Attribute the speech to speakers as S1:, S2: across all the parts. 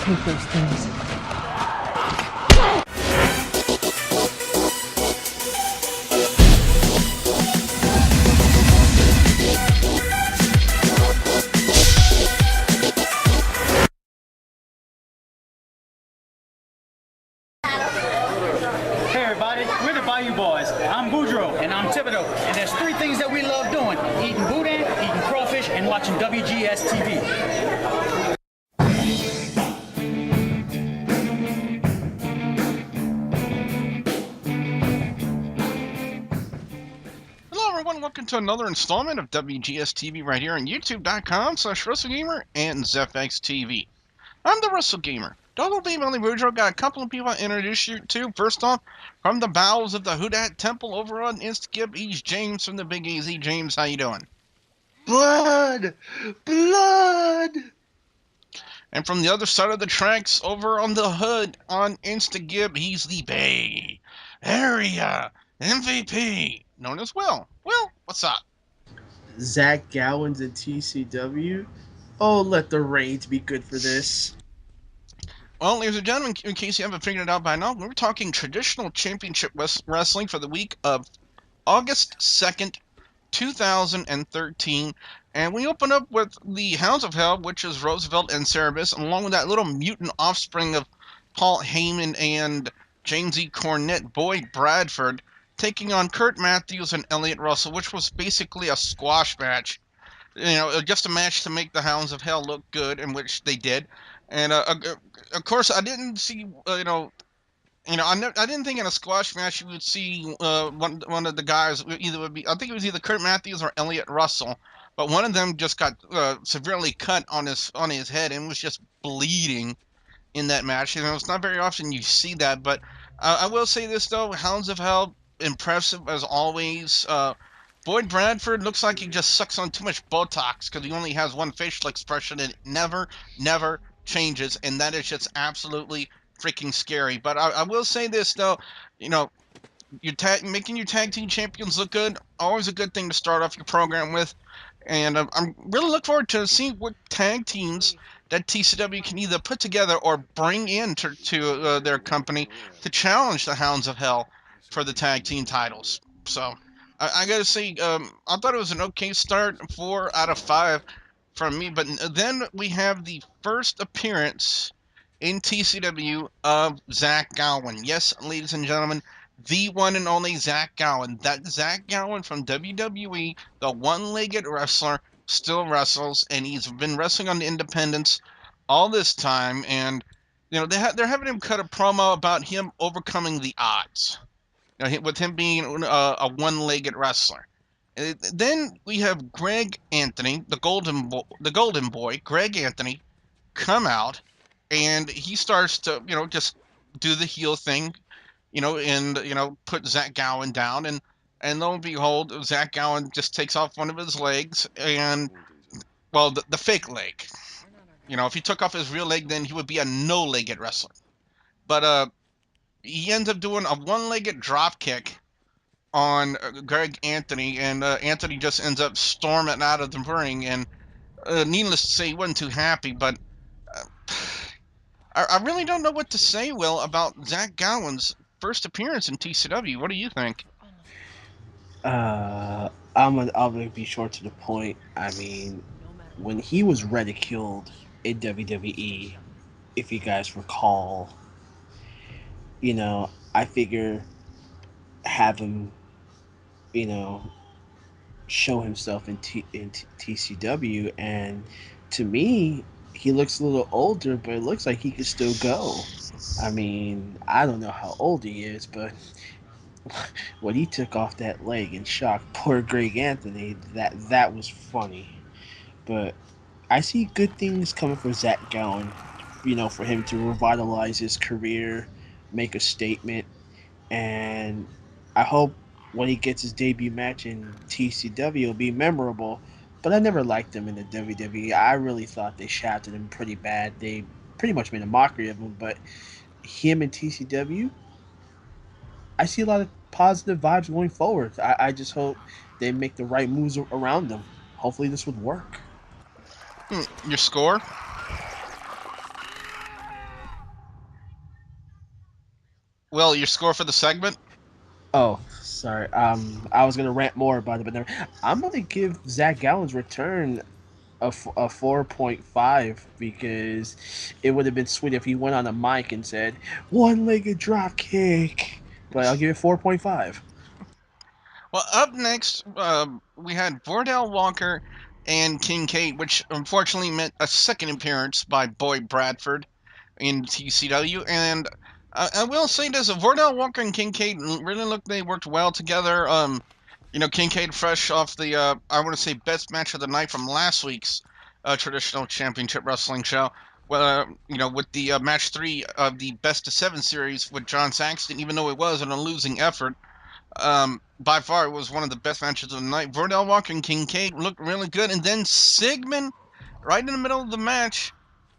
S1: take those things.
S2: Hey everybody, we're the Bayou Boys. I'm Boudreaux. And I'm Thibodeau. And there's three things that we love doing: eating boudin, eating crawfish, and watching WGS-TV.
S3: Hello everyone, welcome to another installment of WGS-TV right here on YouTube.com/WrestleGamer and ZFX-TV. I'm the Wrestle Gamer. Double B Melly Boudreaux. Got a couple of people I introduce you to. First off, from the bowels of the Houdat Temple over on Instagib, he's James from the Big AZ. James, how you doing?
S4: Blood! Blood!
S3: And from the other side of the tracks, over on the hood on Instagib, he's the Bay Area MVP, known as Will. Will, what's up?
S4: Zack Gowen's in TCW? Oh, let the reigns be good for this.
S3: Well, ladies and gentlemen, in case you haven't figured it out by now, we're talking traditional championship wrestling for the week of August 2nd, 2013. And we open up with the Hounds of Hell, which is Roosevelt and Cerebus, along with that little mutant offspring of Paul Heyman and James E. Cornette, Boyd Bradford, taking on Curt, Mathews, and Elliot Russell, which was basically a squash match. You know, just a match to make the Hounds of Hell look good, in which they did. And of course, I didn't see, I didn't think in a squash match you would see one of the guys I think it was either Curt Mathews or Elliot Russell, but one of them just got severely cut on his head and was just bleeding in that match. You know, it's not very often you see that, but I will say this though: Hounds of Hell, impressive as always. Boyd Bradford looks like he just sucks on too much Botox because he only has one facial expression and it never changes, and that is just absolutely freaking scary. But I will say this though, you know, making your tag team champions look good, always a good thing to start off your program with. And I'm really looking forward to seeing what tag teams that TCW can either put together or bring in to their company to challenge the Hounds of Hell for the tag team titles. So I gotta say, I thought it was an okay start, 4 out of 5 from me. But then we have the first appearance in TCW of Zack Gowen. Yes, ladies and gentlemen, the one and only Zack Gowen. That Zack Gowen from WWE, the one-legged wrestler, still wrestles, and he's been wrestling on the independents all this time. And you know they're having him cut a promo about him overcoming the odds. You know, with him being a one-legged wrestler. Then we have Greg Anthony, the Golden Boy, Greg Anthony, come out, and he starts to, you know, just do the heel thing, you know, and, you know, put Zack Gowen down, and lo and behold, Zack Gowen just takes off one of his legs, and, well, the fake leg. You know, if he took off his real leg, then he would be a no-legged wrestler. But, he ends up doing a one-legged drop kick on Greg Anthony, and Anthony just ends up storming out of the ring, and needless to say, he wasn't too happy, but I really don't know what to say, Will, about Zack Gowen's first appearance in TCW. What do you think?
S4: I'm gonna be short to the point. I mean, when he was ridiculed in WWE, if you guys recall, you know, I figure have him, you know, show himself in TCW, and to me, he looks a little older, but it looks like he could still go. I mean, I don't know how old he is, but when he took off that leg and shocked poor Greg Anthony, that was funny. But I see good things coming for Zack Gowen, you know, for him to revitalize his career, make a statement, and I hope when he gets his debut match in TCW, it'll be memorable. But I never liked him in the WWE. I really thought they shafted him pretty bad. They pretty much made a mockery of him. But him in TCW, I see a lot of positive vibes going forward. I just hope they make the right moves around him. Hopefully this would work.
S3: Your score? Will, your score for the segment?
S4: Oh, sorry. I was gonna rant more about it, but never. I'm gonna give Zach Gowen's return a 4.5 because it would have been sweet if he went on a mic and said one-legged drop kick. But I'll give it 4.5.
S3: Well, up next, we had Vordell Walker and Kincaid, which unfortunately meant a second appearance by Boyd Bradford in TCW. And I will say this: Vordell Walker and Kincaid really looked they worked well together. Kincaid fresh off the I want to say best match of the night from last week's traditional championship wrestling show. Well, with the match 3 of the best of 7 series with John Saxton, even though it was in a losing effort. By far, it was one of the best matches of the night. Vordell Walker and Kincaid looked really good, and then Sigmund, right in the middle of the match,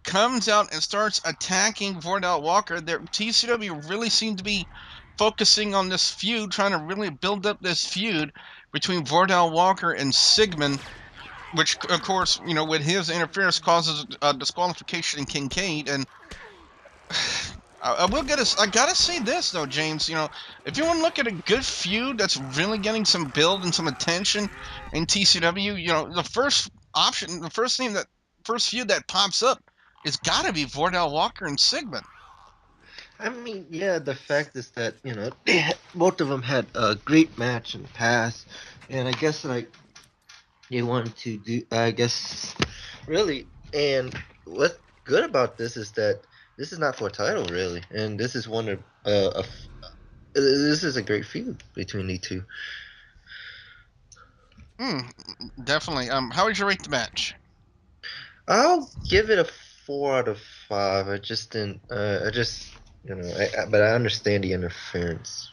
S3: comes out and starts attacking Vordell Walker. Their TCW really seemed to be focusing on this feud, trying to really build up this feud between Vordell Walker and Sigmund, which, of course, with his interference causes a disqualification in Kincaid, and I gotta say this though, James. If you want to look at a good feud that's really getting some build and some attention in TCW, the first option, first feud that pops up is gotta be Vordell Walker and Sigmund.
S1: I mean, yeah, the fact is that, both of them had a great match in the past, and I guess, like, they wanted to do, I guess, really, and what's good about this is that this is not for a title, really, and this is this is a great feud between the two.
S3: Definitely. How would you rate the match?
S1: I'll give it a 4 out of 5. I just didn't, but I understand the interference.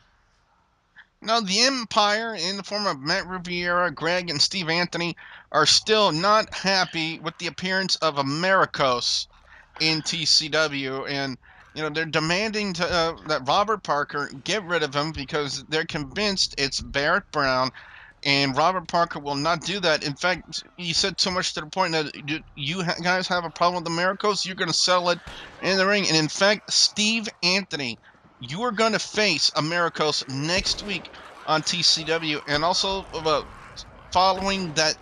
S3: Now, the Empire, in the form of Matt Riviera, Greg, and Steve Anthony, are still not happy with the appearance of Americos in TCW, and they're demanding that Robert Parker get rid of him because they're convinced it's Barrett Brown, and Robert Parker will not do that. In fact, he said so much to the point that guys have a problem with Americos, you're going to settle it in the ring. And in fact, Steve Anthony, you are going to face Americos next week on TCW, and also following that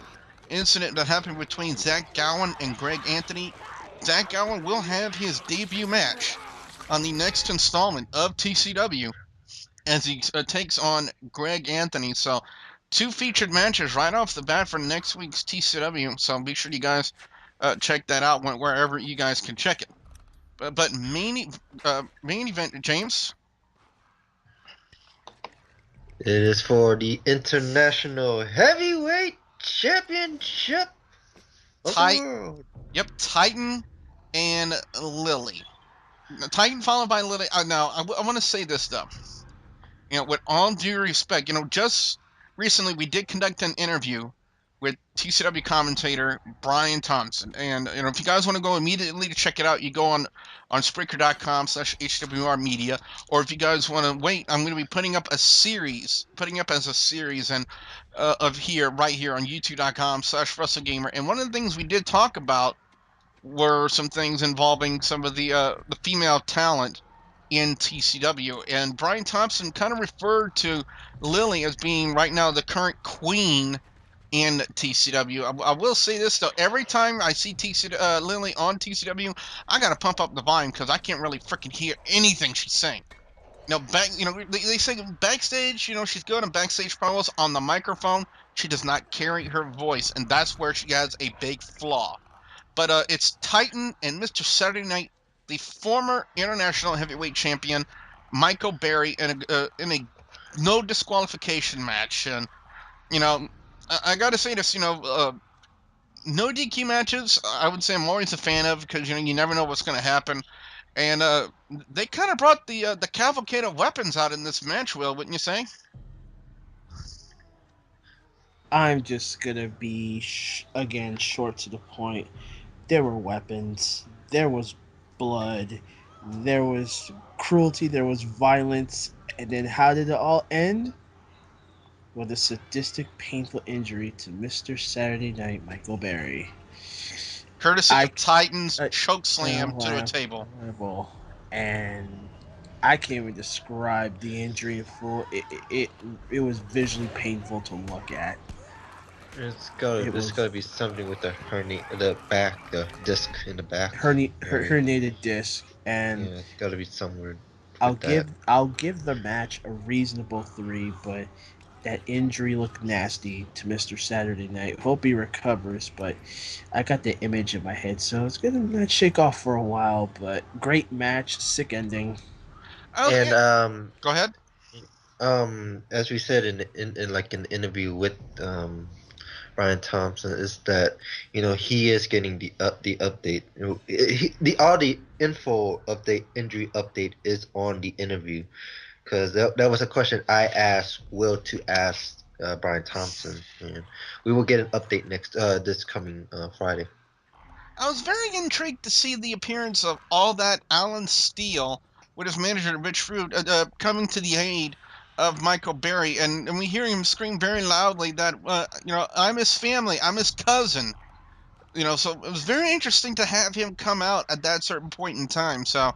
S3: incident that happened between Zack Gowen and Greg Anthony, Zack Gowen will have his debut match on the next installment of TCW as he takes on Greg Anthony. So, 2 featured matches right off the bat for next week's TCW. So be sure you guys check that out wherever you guys can check it. But main event, James.
S1: It is for the International Heavyweight Championship of the world.
S3: Yep, Titan and Lily. Titan followed by Lily. Now, I want to say this, though. With all due respect, just recently we did conduct an interview with TCW commentator Brian Thompson. And, if you guys want to go immediately to check it out, you go on Spreaker.com/HWR Media. Or if you guys want to wait, I'm going to be putting up as a series and right here on YouTube.com/WrestleGamer. And one of the things we did talk about were some things involving some of the female talent in TCW, and Brian Thompson kind of referred to Lily as being right now the current queen in TCW. I will say this though: every time I see Lily on TCW, I gotta pump up the volume because I can't really freaking hear anything she's saying. They say backstage, she's good on backstage promos. On the microphone, she does not carry her voice, and that's where she has a big flaw. But it's Titan and Mr. Saturday Night, the former international heavyweight champion, Michael Berry, in a no disqualification match. And, I got to say this, no DQ matches, I would say I'm always a fan of because, you never know what's going to happen. And they kind of brought the cavalcade of weapons out in this match, Will, wouldn't you say?
S4: I'm just gonna be again short to the point. There were weapons, there was blood, there was cruelty, there was violence, and then how did it all end? With a sadistic, painful injury to Mr. Saturday Night Michael Berry.
S3: Courtesy of Titan's choke slam to a table.
S4: And I can't even describe the injury in full. It was visually painful to look at. It
S1: It's
S4: was
S1: gotta be something with the the back, the disc in the back area.
S4: herniated disc, and
S1: Yeah, it's gotta be somewhere with that.
S4: I'll give the match a reasonable 3, but that injury looked nasty to Mr. Saturday Night. Hope he recovers, but I got the image in my head, so it's gonna not shake off for a while. But great match, sick ending.
S3: Oh,
S1: And
S3: yeah. Go ahead.
S1: as we said in like an interview with Brian Thompson, is that he is getting the update. The all the info update, injury update is on the interview, because that was a question I asked Will to ask Brian Thompson, and we will get an update next this coming Friday.
S3: I was very intrigued to see the appearance of all that Alan Steele with his manager Rich Fruit coming to the aid of Michael Berry, and we hear him scream very loudly that I'm his family, I'm his cousin. So it was very interesting to have him come out at that certain point in time. So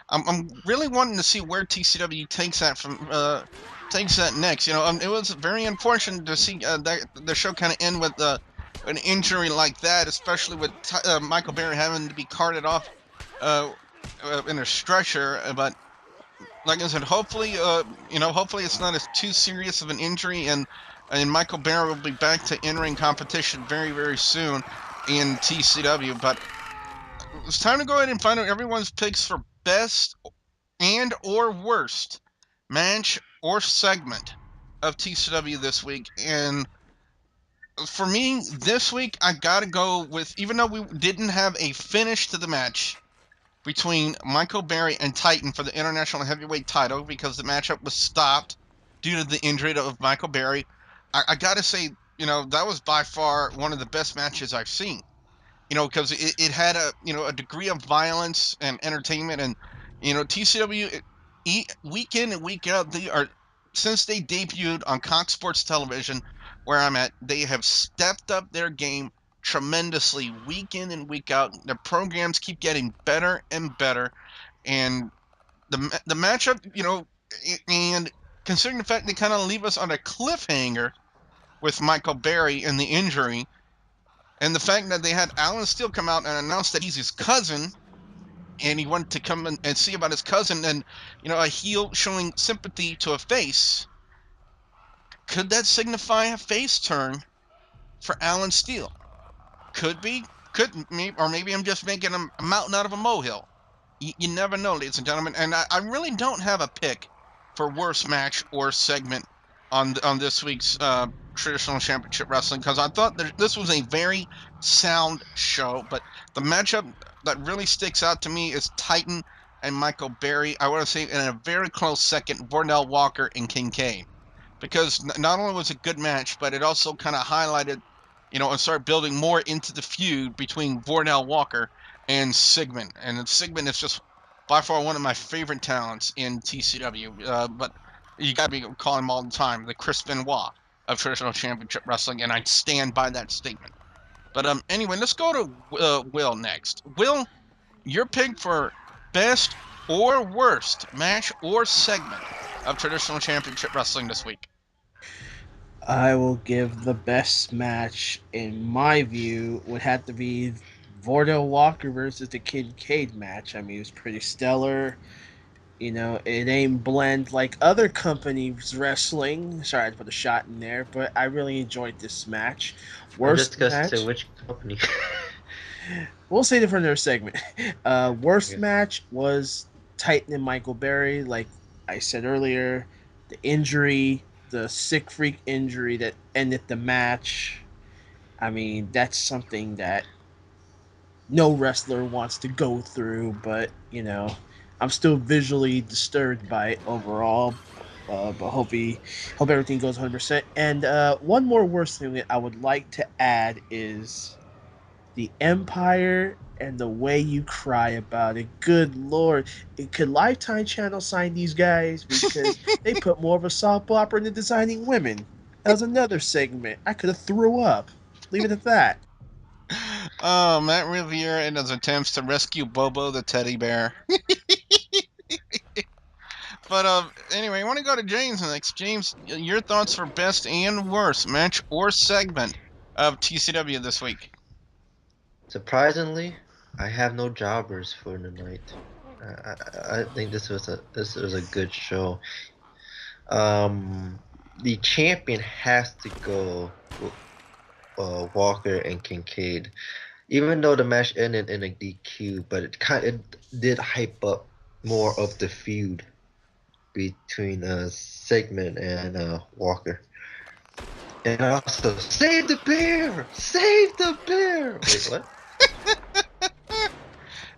S3: I'm really wanting to see where TCW takes that next. It was very unfortunate to see that the show kind of end with an injury like that, especially with Michael Berry having to be carted off uh, in a stretcher. But like I said, hopefully it's not as too serious of an injury, and Michael Berry will be back to in-ring competition very, very soon in TCW. But it's time to go ahead and find out everyone's picks for best and or worst match or segment of TCW this week. And for me, this week, I gotta go with, even though we didn't have a finish to the match between Michael Berry and Titan for the International Heavyweight title, because the matchup was stopped due to the injury of Michael Berry, I gotta say, that was by far one of the best matches I've seen. Because it had a degree of violence and entertainment, and TCW week in and week out, since they debuted on Cox Sports Television, where I'm at, they have stepped up their game tremendously week in and week out. The programs keep getting better and better, and the matchup, and considering the fact they kind of leave us on a cliffhanger with Michael Berry and the injury, and the fact that they had Alan Steele come out and announce that he's his cousin, and he wanted to come and see about his cousin, and a heel showing sympathy to a face, could that signify a face turn for Alan Steele? Could be, couldn't, or maybe I'm just making a mountain out of a molehill. You never know, ladies and gentlemen. And I really don't have a pick for worst match or segment on this week's traditional championship wrestling, because I thought that this was a very sound show. But the matchup that really sticks out to me is Titan and Michael Berry. I want to say in a very close second, Vordell Walker and Kincaid, because not only was it a good match, but it also kind of highlighted, and started building more into the feud between Vordell Walker and Sigmund. And Sigmund is just by far one of my favorite talents in TCW. But you got to be calling him all the time the Chris Benoit of traditional championship wrestling, and I stand by that statement. But anyway, let's go to Will next. Will, your pick for best or worst match or segment of traditional championship wrestling this week?
S4: I will give the best match, in my view, would have to be Vordell Walker versus the Kincaid match. I mean, it was pretty stellar. It ain't blend like other companies wrestling. Sorry, I put a shot in there, but I really enjoyed this match.
S1: I'm just
S4: Worst
S1: gonna say
S4: match,
S1: which company.
S4: we'll save it for another segment. Worst
S1: Yeah.
S4: match was Titan and Michael Berry. Like I said earlier, the injury, the sick freak injury that ended the match. I mean, that's something that no wrestler wants to go through, but I'm still visually disturbed by it overall. But hope everything goes 100%. And one more worst thing that I would like to add is the Empire and the way you cry about it. Good lord, could Lifetime Channel sign these guys, because they put more of a soap opera into designing women? That was another segment. I could have threw up. Leave it at that.
S3: Oh, Matt Riviera and his attempts to rescue Bobo the teddy bear. But anyway, I want to go to James next. James, your thoughts for best and worst match or segment of TCW this week?
S1: Surprisingly, I have no jobbers for tonight. I think this was a good show. The champion has to go with Walker and Kincaid. Even though the match ended in a DQ, but it did hype up more of the feud between Sigmund and Walker. And also, save the bear! Save the bear! Wait, what?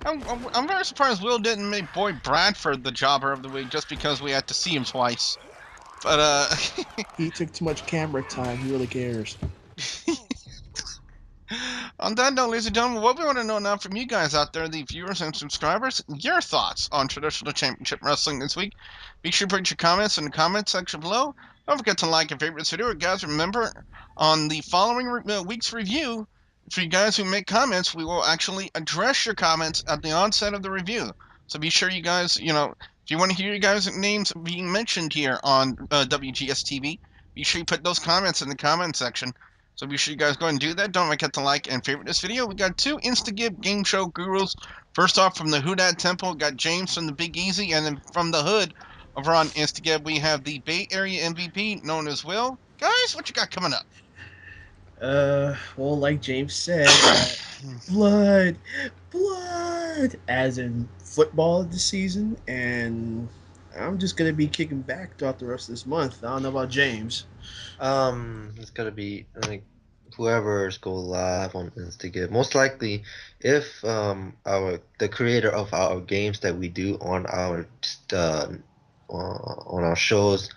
S3: I'm very surprised Will didn't make Boy Bradford the jobber of the week just because we had to see him twice. But
S4: He took too much camera time. He really cares.
S3: on that note, ladies and gentlemen, what we want to know now from you guys out there, the viewers and subscribers, your thoughts on traditional championship wrestling this week. Be sure to put your comments in the comment section below. Don't forget to like and favorite this video. Guys, remember, on the following week's review, for you guys who make comments, we will actually address your comments at the onset of the review. So be sure you guys, if you want to hear you guys' names being mentioned here on WGS-TV, be sure you put those comments in the comment section. So be sure you guys go ahead and do that. Don't forget to like and favorite this video. We got two Instagib game show gurus. First off, from the Who Dat Temple, we got James from the Big Easy, and then from the Hood over on Instagib, we have the Bay Area MVP known as Will. Guys, what you got coming up?
S4: Well, like James said, blood, as in football this season, and I'm just gonna be kicking back throughout the rest of this month. I don't know about James.
S1: It's gonna be like whoever's go live on Instagram. Most likely, if the creator of our games that we do on our shows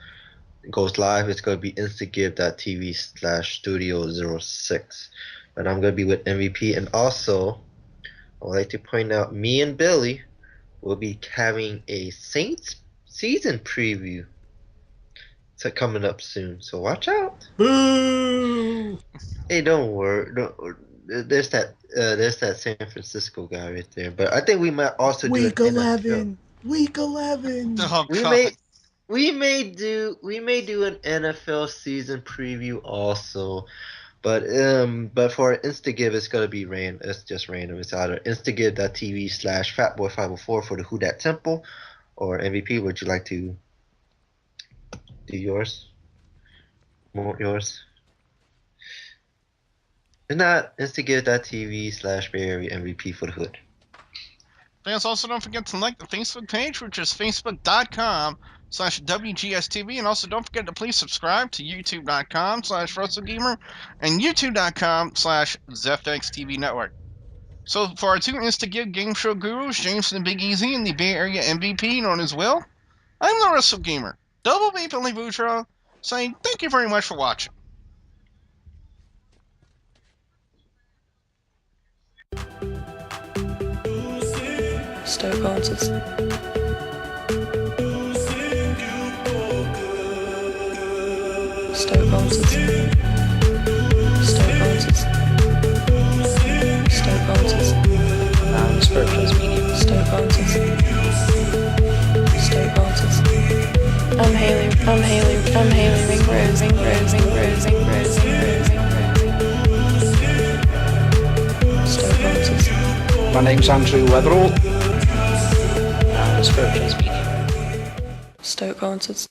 S1: goes live, it's gonna be instagive.tv/studio06. But I'm gonna be with MVP, and also I would like to point out me and Billy will be having a Saints season preview coming up soon, so watch out.
S4: Boo!
S1: Hey, don't worry. There's that San Francisco guy right there. But I think we might also
S4: Week
S1: do an
S4: 11. Week 11.
S3: Oh,
S1: We
S3: God.
S1: may do an NFL season preview also. But for Instagive, it's gonna be random. It's just random. It's either instagive.tv/fatboy504 for the Who Dat Temple, or MVP. Would you like to do yours? Yours? If not, instagive.tv/Bay Area MVP for the Hood.
S3: Fans, also don't forget to like the Facebook page, which is facebook.com/WGS-TV, and also don't forget to please subscribe to youtube.com/WrestleGamer and youtube.com/ZFXTV Network. So for our two Instagive game show gurus, James from the Big Easy and the Bay Area MVP known as Will, I'm the WrestleGamer, Double B Billy Boudreaux, saying thank you very much for watching.
S5: Stoke answers. Stoke answers. Stoke answers. Stoke answers. Spirituals medium. Stoke answers. Stoke answers. I'm Haley. Ring Rose. Stoke answers.
S6: My name's Andrew Weatherall.
S5: Spirituals medium. Stoke answers.